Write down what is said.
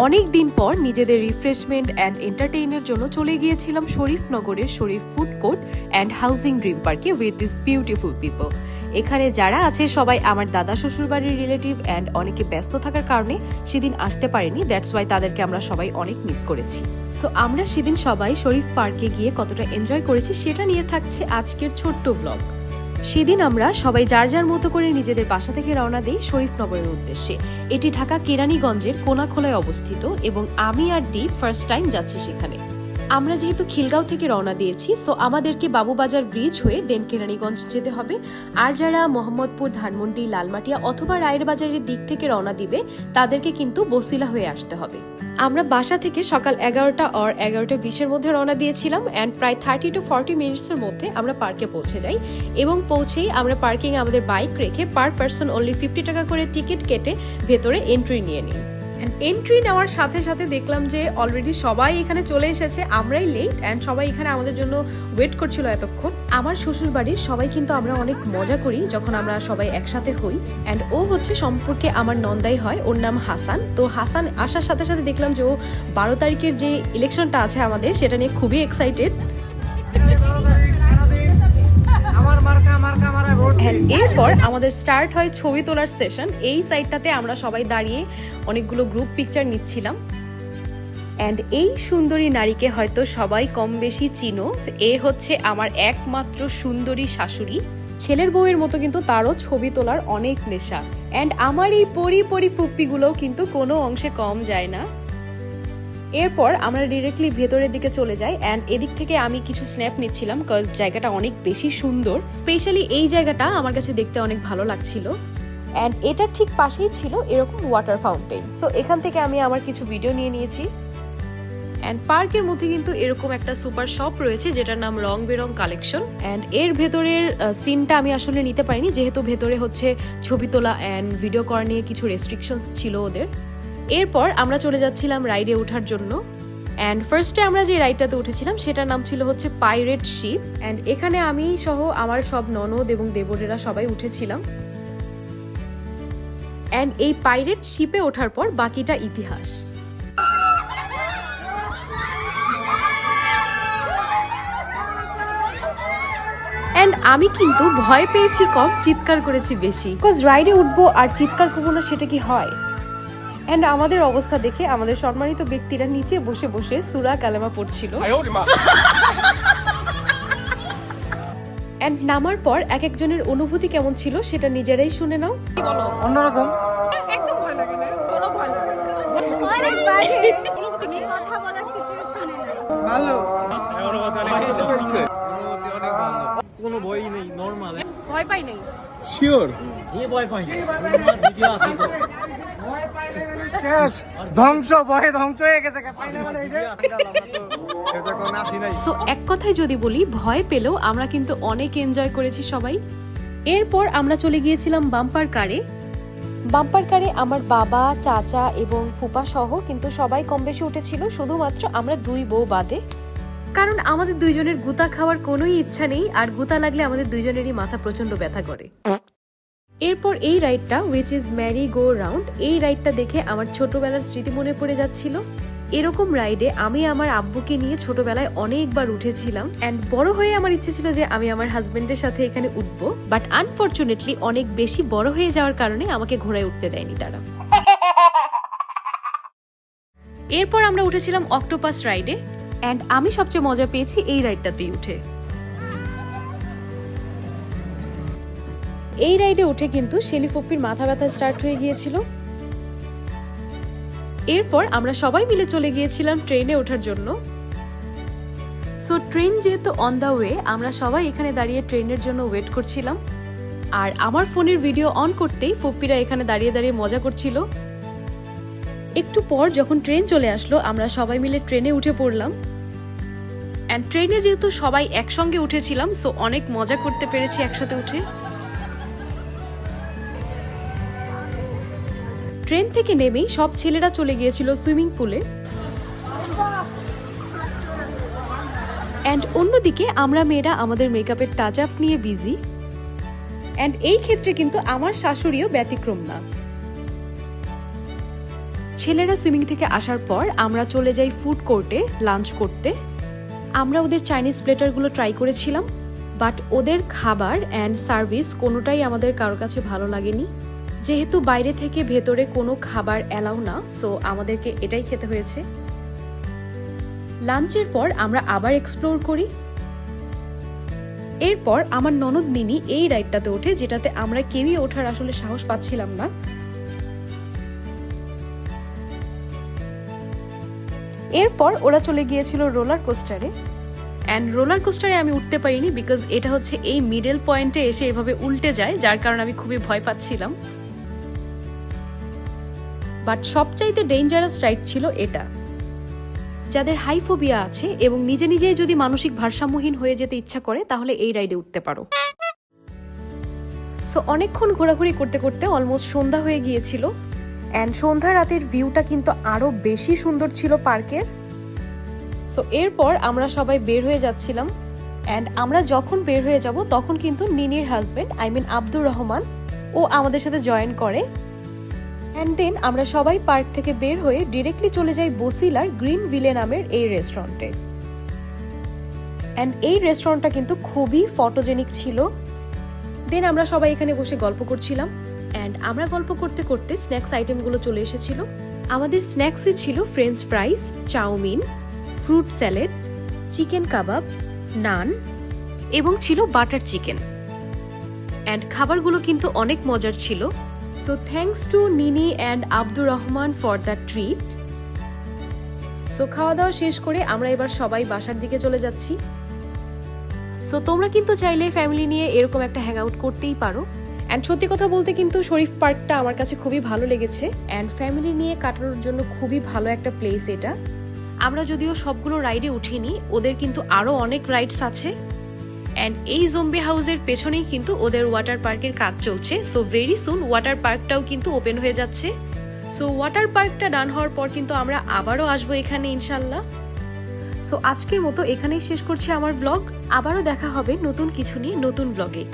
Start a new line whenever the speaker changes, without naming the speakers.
অনেক দিন পর নিজেদের রিফ্রেশমেন্ট অ্যান্ড এন্টারটেইনের জন্য চলে গিয়েছিলাম শরীফনগরের Sharif food court and housing dream পার্কে উইথ দিস বিউটিফুল পিপল। এখানে যারা আছে সবাই আমার দাদা শ্বশুরবাড়ির রিলেটিভ অ্যান্ড অনেকে ব্যস্ত থাকার কারণে সেদিন আসতে পারেনি, দ্যাটস ওয়াই তাদেরকে আমরা সবাই অনেক মিস করেছি। সো আমরা সেদিন সবাই শরীফ পার্কে গিয়ে কতটা এনজয় করেছি সেটা নিয়ে থাকছে আজকের ছোট্ট ব্লগ। সেদিন আমরা সবাই যার যার মতো করে নিজেদের বাসা থেকে রওনা দিই শরীফনগরের উদ্দেশ্যে। এটি ঢাকা কেরানীগঞ্জের কোনাখোলায় অবস্থিত এবং আমি আর দীপ ফার্স্ট টাইম যাচ্ছি সেখানে। আমরা যেহেতু খিলগাঁও থেকে রওনা দিয়েছি, সো আমাদেরকে বাবুবাজার ব্রিজ হয়ে দেন কেরানীগঞ্জ যেতে হবে। আর যারা মোহাম্মদপুর, ধানমন্ডি, লালমাটিয়া অথবা রায়ের বাজারের দিক থেকে রওনা দিবে তাদেরকে কিন্তু বসিলা হয়ে আসতে হবে। আমরা বাসা থেকে সকাল 11টা or 11:20 মধ্যে রওনা দিয়েছিলাম অ্যান্ড প্রায় 30 to 40 মিনিটসের মধ্যে আমরা পার্কে পৌঁছে যাই এবং পৌঁছেই আমরা পার্কিংয়ে আমাদের বাইক রেখে পার পারসন অনলি 50 টাকা করে টিকিট কেটে ভেতরে এন্ট্রি নিয়ে নিই। এন্ট্রি নেওয়ার সাথে সাথে দেখলাম যে অলরেডি সবাই এখানে চলে এসেছে, আমরাই লেট অ্যান্ড সবাই এখানে আমাদের জন্য ওয়েট করছিল এতক্ষণ। আমার শ্বশুর বাড়ির সবাই কিন্তু আমরা অনেক মজা করি যখন আমরা সবাই একসাথে হই অ্যান্ড ও হচ্ছে সম্পর্কে আমার নন্দাই হয়, ওর নাম হাসান। তো হাসান আসার সাথে সাথে দেখলাম যে ও 12 তারিখের যে ইলেকশনটা আছে আমাদের সেটা নিয়ে খুবই এক্সাইটেড। এরপর আমাদের স্টার্ট হয় ছবি তোলার সেশন। এই সাইডটাতে আমরা সবাই দাঁড়িয়ে অনেকগুলো গ্রুপ পিকচার নিচ্ছিলাম অ্যান্ড এই সুন্দরী নারীকে হয়তো সবাই কম বেশি চিনো। এ হচ্ছে আমার একমাত্র সুন্দরী শাশুড়ি। ছেলের বউয়ের মতো কিন্তু তারও ছবি তোলার অনেক নেশা অ্যান্ড আমার এই পরি ফুপ্পিগুলোও কিন্তু কোনো অংশে কম যায় না। এরপর আমরা ডিরেক্টলি ভেতরের দিকে চলে যাই অ্যান্ড এদিক থেকে আমি কিছু স্ন্যাপ নিচ্ছিলাম কজ জায়গাটা অনেক বেশি সুন্দর। স্পেশালি এই জায়গাটা আমার কাছে দেখতে অনেক ভালো লাগছিল অ্যান্ড এটার ঠিক পাশেই ছিল এরকম ওয়াটার ফাউন্টেন। সো এখান থেকে আমি আমার কিছু ভিডিও নিয়ে নিয়েছি অ্যান্ড পার্কের মধ্যে কিন্তু এরকম একটা সুপার শপ রয়েছে যেটার নাম রং বেরং কালেকশন অ্যান্ড এর ভেতরের সিনটা আমি আসলে নিতে পারিনি যেহেতু ভেতরে হচ্ছে ছবি তোলা অ্যান্ড ভিডিও করা নিয়ে কিছু রেস্ট্রিকশনস ছিল ওদের। এরপর আমরা চলে যাচ্ছিলাম রাইডে ওঠার জন্য অ্যান্ড ফার্স্টে আমরা যে রাইডটাতে উঠেছিলাম সেটার নাম ছিল হচ্ছে পাইরেট শিপ অ্যান্ড এখানে আমি সহ আমার সব ননদ এবং দেবরেরা সবাই উঠেছিলাম অ্যান্ড এই পাইরেট শিপে ওঠার পর বাকিটা ইতিহাস। অ্যান্ড আমি কিন্তু ভয় পেয়েছি কম, চিৎকার করেছি বেশি, বিকজ রাইডে উঠবো আর চিৎকার করবো না সেটা কি হয়। অ্যান্ড আমাদের অবস্থা দেখে আমাদের সম্মানিত ব্যক্তিরা নিচে বসে বসে সূরা কালেমা পড়ছিল অ্যান্ড নামার পর এক একজনের অনুভূতি কেমন ছিল সেটা নিজেরাই শুনে নাও।
অন্যরকম
একদম ভয় লাগে না, কোনো ভয় লাগে না, অনেক বাজে তুমি কথা বলার সিচুয়েশনে না।
ভালো
কোনো ভয়ই নেই, নরমাল।
ভয় পাই নাই,
শিওর
এই ভয় পাই ভিডিও আছে তো
শেষ ধ্বংস, ভয়ে ধ্বংস হয়ে গেছে।
সো এক কথায় যদি বলি ভয় পেলেও আমরা কিন্তু অনেক এনজয় করেছি সবাই। এরপর আমরা চলে গিয়েছিলাম বাম্পার কারে। বাম্পার কারে আমার বাবা, চাচা এবং ফুপা সহ কিন্তু সবাই কম বেশি উঠেছিল, শুধুমাত্র আমরা দুই বউ বাদে, কারণ আমাদের দুইজনের গুতা খাওয়ার কোনোই ইচ্ছা নেই আর গুতা লাগলে আমাদের দুইজনেরই মাথা প্রচন্ড ব্যথা করে। এরপর এই রাইডটা which is merry go round, এই রাইডটা দেখে আমার ছোটবেলার স্মৃতি মনে পড়ে যাচ্ছিল। এরকম রাইডে আমি আমার আব্বুকে নিয়ে ছোটবেলায় অনেকবার উঠেছিলাম অ্যান্ড বড় হয়ে আমার ইচ্ছে ছিল যে আমি আমার হাজবেন্ডের সাথে এখানে উঠবো, বাট আনফরচুনেটলি অনেক বেশি বড় হয়ে যাওয়ার কারণে আমাকে ঘোড়ায় উঠতে দেয়নি তারা। এরপর আমরা উঠেছিলাম অক্টোপাস রাইডে অ্যান্ড আমি সবচেয়ে মজা পেয়েছি এই রাইডটাতেই উঠে। এই রাইডে উঠে কিন্তু শেলিফপ্পির মাথা ব্যথা স্টার্ট হয়ে গিয়েছিল। এরপর আমরা সবাই মিলে চলে গিয়েছিলাম ট্রেনে ওঠার জন্য। সো ট্রেন যেহেতু অন দ্য ওয়ে, আমরা সবাই এখানে দাঁড়িয়ে ট্রেনের জন্য ওয়েট করছিলাম আর আমার ফোনের ভিডিও অন করতেই ফুপ্পিরা এখানে দাঁড়িয়ে দাঁড়িয়ে মজা করছিল। একটু পর যখন ট্রেন চলে আসলো আমরা সবাই মিলে ট্রেনে উঠে পড়লাম অ্যান্ড ট্রেনে যেহেতু সবাই একসঙ্গে উঠেছিলাম সো অনেক মজা করতে পেরেছি একসাথে উঠে। ট্রেন থেকে নেমেই সব ছেলেরা চলে গিয়েছিল সুইমিং পুলে অ্যান্ড অন্যদিকে আমরা মেয়েরা আমাদের মেকআপের টাচ আপ নিয়ে বিজি অ্যান্ড এই ক্ষেত্রে কিন্তু আমার শাশুড়িও ব্যতিক্রম না। ছেলেরা সুইমিং থেকে আসার পর আমরা চলে যাই ফুড কোর্টে লাঞ্চ করতে। আমরা ওদের চাইনিজ প্লেটারগুলো ট্রাই করেছিলাম, বাট ওদের খাবার অ্যান্ড সার্ভিস কোনোটাই আমাদের কারোর কাছে ভালো লাগেনি। যেহেতু বাইরে থেকে ভেতরে কোনো খাবার অ্যালাউ না, সো আমাদেরকে এটাই খেতে হয়েছে। লাঞ্চের পর আমরা আবার এক্সপ্লোর করি। এরপর আমার ননদ নিনি এই রাইডটাতে ওঠে, যেটাতে আমরা কেউই ওঠার আসলে সাহস পাচ্ছিলাম না। এরপর ওরা চলে গিয়েছিল রোলার কোস্টারে, অ্যান্ড রোলার কোস্টারে আমি উঠতে পারিনি বিকজ এটা হচ্ছে এই মিডল পয়েন্টে এসে এভাবে উল্টে যায়, যার কারণে আমি খুবই ভয় পাচ্ছিলাম। বাট সবচাইতে ডেঞ্জারাস রাইড ছিল এটা। যাদের হাইফোবিয়া আছে এবং নিজে নিজেই যদি মানসিক ভারসাম্যহীন হয়ে যেতে ইচ্ছা করে, তাহলে এই রাইডে উঠতে পারো। সো অনেকক্ষণ ঘোরাঘুরি করতে করতে অলমোস্ট সন্ধ্যা হয়ে গিয়েছিল, অ্যান্ড সন্ধ্যা রাতের ভিউটা কিন্তু আরো বেশি সুন্দর ছিল পার্কের। সো এরপর আমরা সবাই বের হয়ে যাচ্ছিলাম, অ্যান্ড আমরা যখন বের হয়ে যাব তখন কিন্তু নিনির হাজবেন্ড আব্দুর রহমান ও আমাদের সাথে জয়েন করে। অ্যান্ড দেন আমরা সবাই পার্ক থেকে বের হয়ে ডিরেক্টলি চলে যাই বসিলার গ্রিন ভিলে নামের এই রেস্টুরেন্টে। অ্যান্ড এই রেস্টুরেন্টটা কিন্তু খুবই ফটোজেনিক ছিল। দেন আমরা সবাই এখানে বসে গল্প করছিলাম, অ্যান্ড আমরা গল্প করতে করতে স্ন্যাক্স আইটেমগুলো চলে এসেছিল। আমাদের স্ন্যাক্সে ছিল french fries, chow mein, fruit salad, chicken kebab, naan এবং ছিল বাটার চিকেন। অ্যান্ড খাবারগুলো কিন্তু অনেক মজার ছিল। So thanks to Nini and Abdur Rahman for the treat. So খাওয়া দাওয়া শেষ করে আমরা এবার সবাই বাসার দিকে চলে যাচ্ছি। সো তোমরা কিন্তু চাইলে ফ্যামিলি নিয়ে এরকম একটা হ্যাং আউট করতেই পারো। অ্যান্ড সত্যি কথা বলতে কিন্তু শরীফ পার্কটা আমার কাছে খুবই ভালো লেগেছে, অ্যান্ড ফ্যামিলি নিয়ে কাটানোর জন্য খুবই ভালো একটা প্লেস এটা। আমরা যদিও সবগুলো রাইডে উঠিনি, ওদের কিন্তু আরো অনেক রাইডস আছে। অ্যান্ড এই জম্বি হাউসের পেছনেই কিন্তু ওদের ওয়াটার পার্কের কাজ চলছে। সো ভেরি সুন ওয়াটার পার্কটাও কিন্তু ওপেন হয়ে যাচ্ছে। সো ওয়াটার পার্কটা ডান হওয়ার পর কিন্তু আমরা আবারও আসবো এখানে ইনশাল্লাহ। সো আজকের মতো এখানেই শেষ করছি আমার ব্লগ। আবারও দেখা হবে নতুন কিছু নিয়ে নতুন ব্লগে।